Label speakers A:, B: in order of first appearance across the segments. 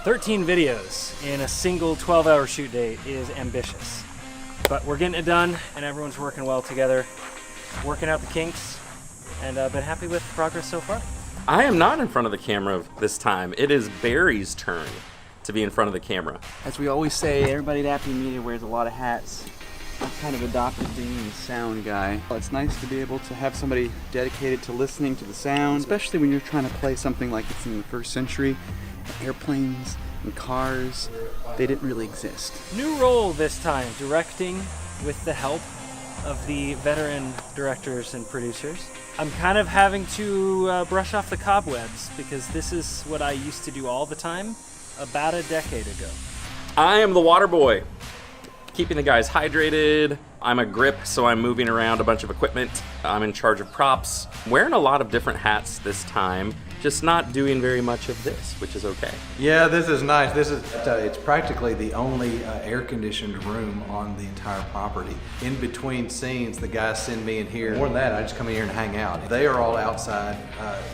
A: 13 videos in a single 12-hour shoot day is ambitious. But we're getting it done, and everyone's working well together, working out the kinks, and been happy with progress so far.
B: I am not in front of the camera this time. It is Barry's turn to be in front of the camera.
C: As we always say, everybody at Appian Media wears a lot of hats. I've kind of adopted being the sound guy. It's nice to be able to have somebody dedicated to listening to the sound, especially when you're trying to play something like it's in the first century. Airplanes and cars, they didn't really exist.
A: New role this time, directing with the help of the veteran directors and producers. I'm kind of having to brush off the cobwebs because this is what I used to do all the time about a decade ago.
B: I am the water boy, keeping the guys hydrated. I'm a grip, so I'm moving around a bunch of equipment. I'm in charge of props. Wearing a lot of different hats this time, just not doing very much of this, which is okay.
D: Yeah, this is nice. It's practically the only air-conditioned room on the entire property. In between scenes, the guys send me in here. More than that, I just come in here and hang out. They are all outside,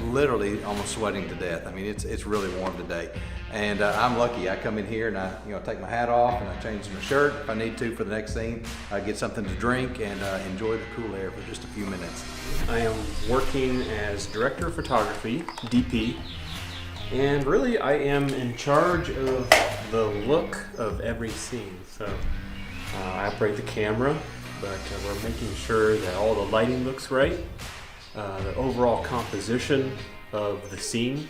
D: literally almost sweating to death. I mean, it's really warm today. And I'm lucky. I come in here and I take my hat off and I change my shirt if I need to for the next scene. I get something to drink and enjoy the cool air for just a few minutes.
E: I am working as director of photography, DP, and really I am in charge of the look of every scene. So I operate the camera, but we're making sure that all the lighting looks right, the overall composition of the scene.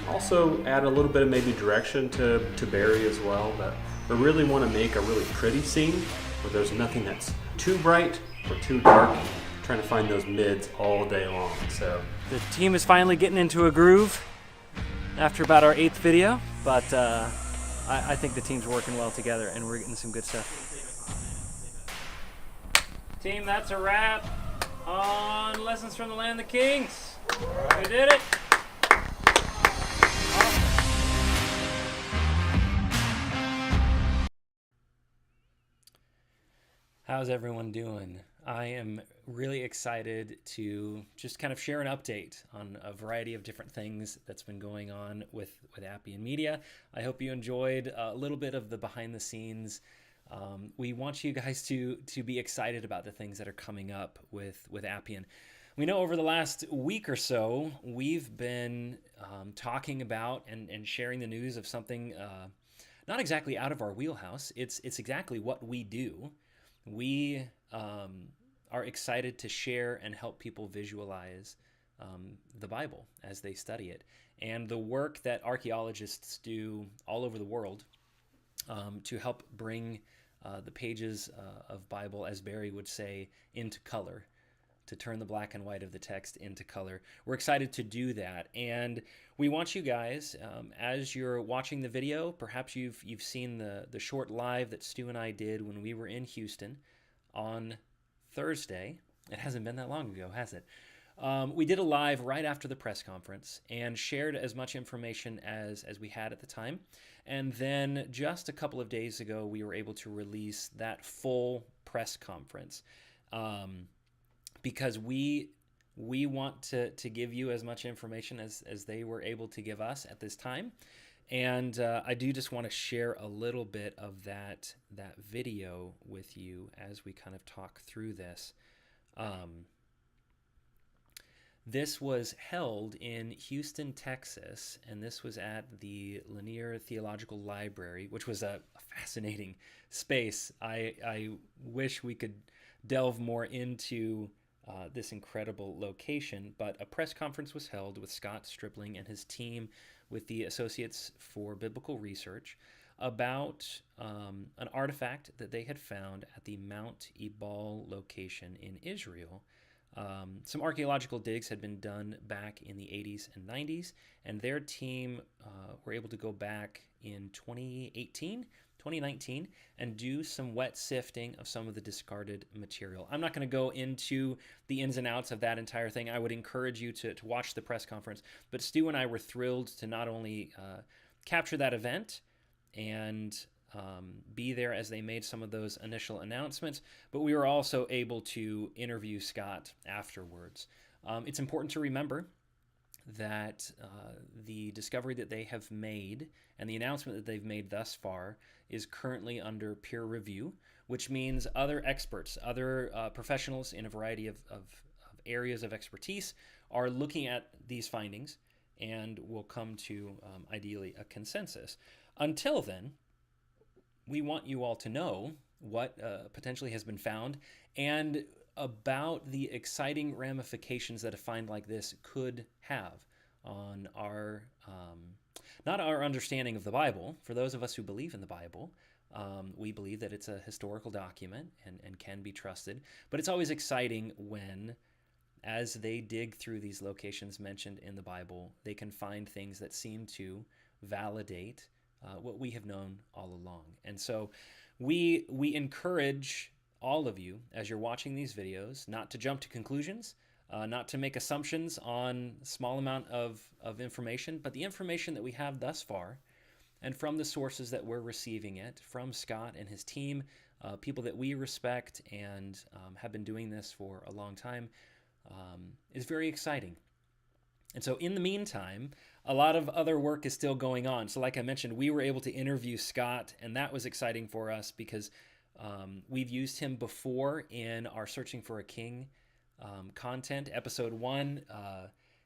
E: Also add a little bit of maybe direction to Barry as well, but we really want to make a really pretty scene where there's nothing that's too bright or too dark. Trying to find those mids all day long. So
A: the team is finally getting into a groove after about our 8th video, but I think the team's working well together and we're getting some good stuff. Team, that's a wrap on Lessons from the Land of the Kings. We did it. How's everyone doing? I am really excited to just kind of share an update on a variety of different things that's been going on with Appian Media. I hope you enjoyed a little bit of the behind the scenes. We want you guys to be excited about the things that are coming up with Appian. We know over the last week or so, we've been talking about and sharing the news of something not exactly out of our wheelhouse. It's exactly what we do. We are excited to share and help people visualize the Bible as they study it. And the work that archaeologists do all over the world to help bring the pages of Bible, as Barry would say, into color, to turn the black and white of the text into color. We're excited to do that. And we want you guys, as you're watching the video, perhaps you've seen the short live that Stu and I did when we were in Houston on Thursday. It hasn't been that long ago, has it? We did a live right after the press conference and shared as much information as we had at the time. And then just a couple of days ago, we were able to release that full press conference because we want to give you as much information as they were able to give us at this time. And I do just want to share a little bit of that video with you as we kind of talk through this. This was held in Houston, Texas, and this was at the Lanier Theological Library, which was a fascinating space. I wish we could delve more into this incredible location, but a press conference was held with Scott Stripling and his team with the Associates for Biblical Research about an artifact that they had found at the Mount Ebal location in Israel. Some archaeological digs had been done back in the 80s and 90s, and their team were able to go back in 2019, and do some wet sifting of some of the discarded material. I'm not going to go into the ins and outs of that entire thing. I would encourage you to watch the press conference, but Stu and I were thrilled to not only capture that event and be there as they made some of those initial announcements, but we were also able to interview Scott afterwards. It's important to remember that the discovery that they have made and the announcement that they've made thus far is currently under peer review, which means other experts, other professionals in a variety of areas of expertise are looking at these findings and will come to ideally a consensus. Until then, we want you all to know what potentially has been found and about the exciting ramifications that a find like this could have on our, not our understanding of the Bible. For those of us who believe in the Bible, we believe that it's a historical document and can be trusted. But it's always exciting when, as they dig through these locations mentioned in the Bible, they can find things that seem to validate what we have known all along. And so we encourage all of you, as you're watching these videos, not to jump to conclusions, not to make assumptions on a small amount of information, but the information that we have thus far, and from the sources that we're receiving it, from Scott and his team, people that we respect and have been doing this for a long time, is very exciting. And so in the meantime, a lot of other work is still going on. So like I mentioned, we were able to interview Scott, and that was exciting for us because we've used him before in our Searching for a King content. Episode 1,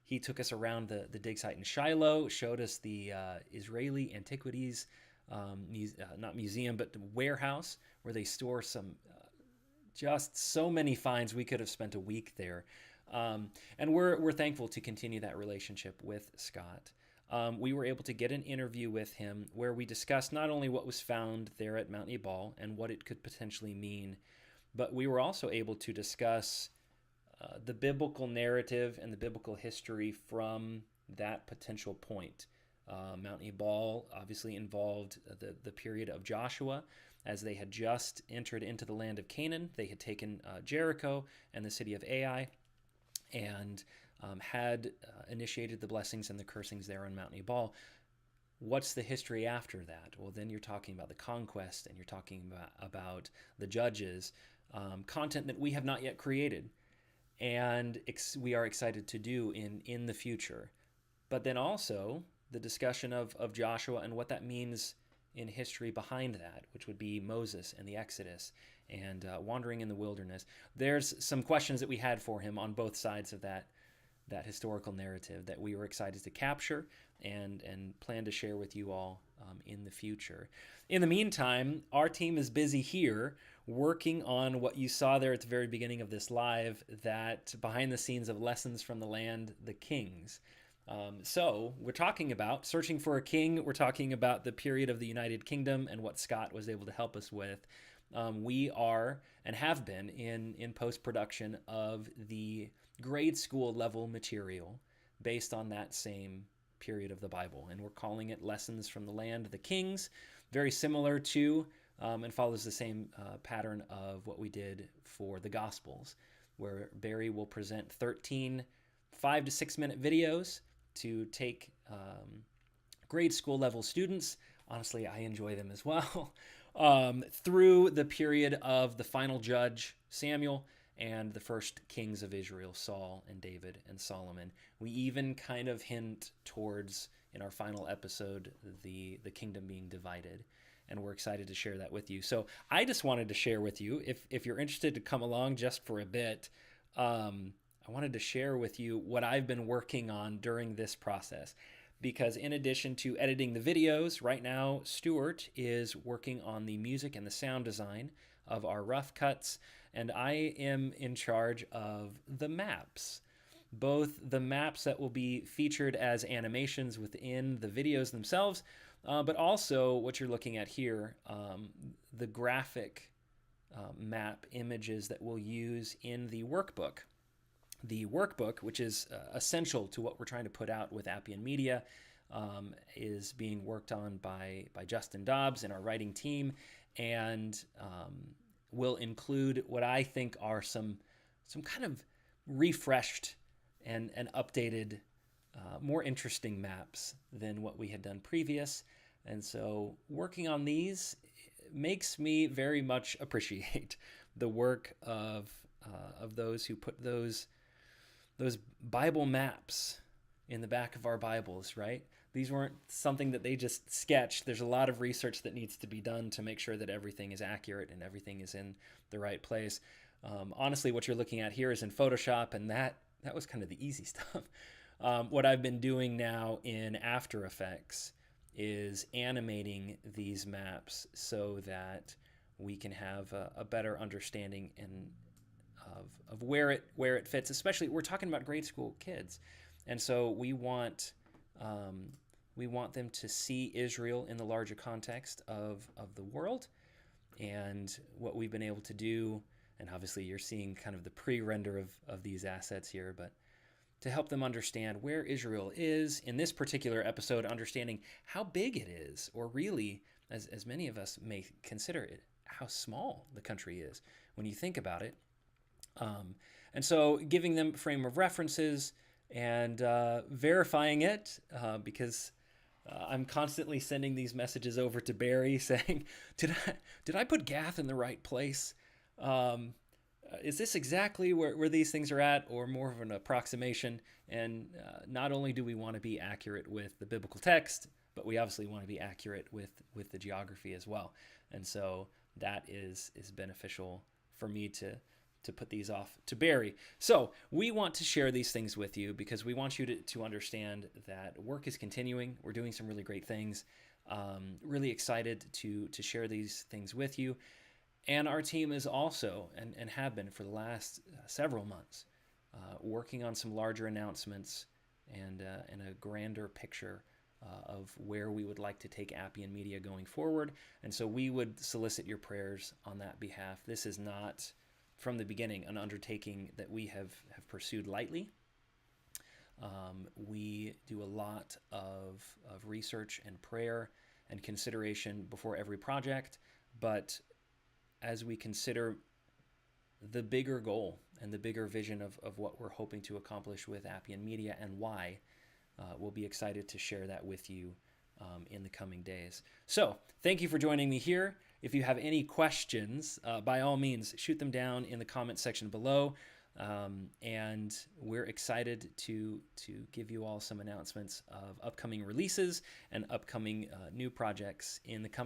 A: he took us around the dig site in Shiloh, showed us the Israeli Antiquities, not museum, but warehouse, where they store some, just so many finds. We could have spent a week there. And we're thankful to continue that relationship with Scott. We were able to get an interview with him where we discussed not only what was found there at Mount Ebal and what it could potentially mean, but we were also able to discuss the biblical narrative and the biblical history from that potential point. Mount Ebal obviously involved the period of Joshua, as they had just entered into the land of Canaan. They had taken Jericho and the city of Ai, and had initiated the blessings and the cursings there on Mount Ebal. What's the history after that? Well, then you're talking about the conquest, and you're talking about the judges, content that we have not yet created, and we are excited to do in the future. But then also the discussion of Joshua and what that means in history behind that, which would be Moses and the Exodus and wandering in the wilderness. There's some questions that we had for him on both sides of that historical narrative that we were excited to capture and plan to share with you all in the future. In the meantime, our team is busy here working on what you saw there at the very beginning of this live, that behind the scenes of Lessons from the Land, the Kings. So we're talking about Searching for a King. We're talking about the period of the United Kingdom and what Scott was able to help us with. We are and have been in post-production of the grade school level material based on that same period of the Bible. And we're calling it Lessons from the Land, the Kings, very similar to and follows the same pattern of what we did for the Gospels, where Barry will present 13 5 to 6 minute videos to take grade school level students. Honestly, I enjoy them as well. Through the period of the final judge, Samuel, and the first kings of Israel, Saul and David and Solomon. We even kind of hint towards, in our final episode, the kingdom being divided. And we're excited to share that with you. So I just wanted to share with you, if you're interested to come along just for a bit, I wanted to share with you what I've been working on during this process. Because in addition to editing the videos, right now Stuart is working on the music and the sound design of our rough cuts, and I am in charge of the maps. Both the maps that will be featured as animations within the videos themselves, but also what you're looking at here, the graphic map images that we'll use in the workbook. The workbook, which is essential to what we're trying to put out with Appian Media, is being worked on by Justin Dobbs and our writing team, and will include what I think are some kind of refreshed and updated, more interesting maps than what we had done previous. And so working on these makes me very much appreciate the work of those who put those Bible maps in the back of our Bibles, right? These weren't something that they just sketched. There's a lot of research that needs to be done to make sure that everything is accurate and everything is in the right place. Honestly, what you're looking at here is in Photoshop, and that was kind of the easy stuff. What I've been doing now in After Effects is animating these maps so that we can have a better understanding of where it fits. Especially, we're talking about grade school kids, and so we want them to see Israel in the larger context of the world, and what we've been able to do. And obviously, you're seeing kind of the pre-render of these assets here, but to help them understand where Israel is in this particular episode, understanding how big it is, or really, as many of us may consider it, how small the country is when you think about it. And so giving them a frame of references and verifying it, because I'm constantly sending these messages over to Barry saying, did I put Gath in the right place? Is this exactly where these things are at, or more of an approximation? And not only do we want to be accurate with the biblical text, but we obviously want to be accurate with the geography as well. And so that is beneficial for me to put these off to Barry. So we want to share these things with you because we want you to understand that work is continuing. We're doing some really great things. Really excited to share these things with you. And our team is also, and have been for the last several months, working on some larger announcements and a grander picture of where we would like to take Appian Media going forward. And so we would solicit your prayers on that behalf. This is not, from the beginning, an undertaking that we have pursued lightly. We do a lot of research and prayer and consideration before every project, but as we consider the bigger goal and the bigger vision of what we're hoping to accomplish with Appian Media and why, we'll be excited to share that with you in the coming days. So thank you for joining me here. If you have any questions, by all means, shoot them down in the comment section below. And we're excited to give you all some announcements of upcoming releases and upcoming new projects in the coming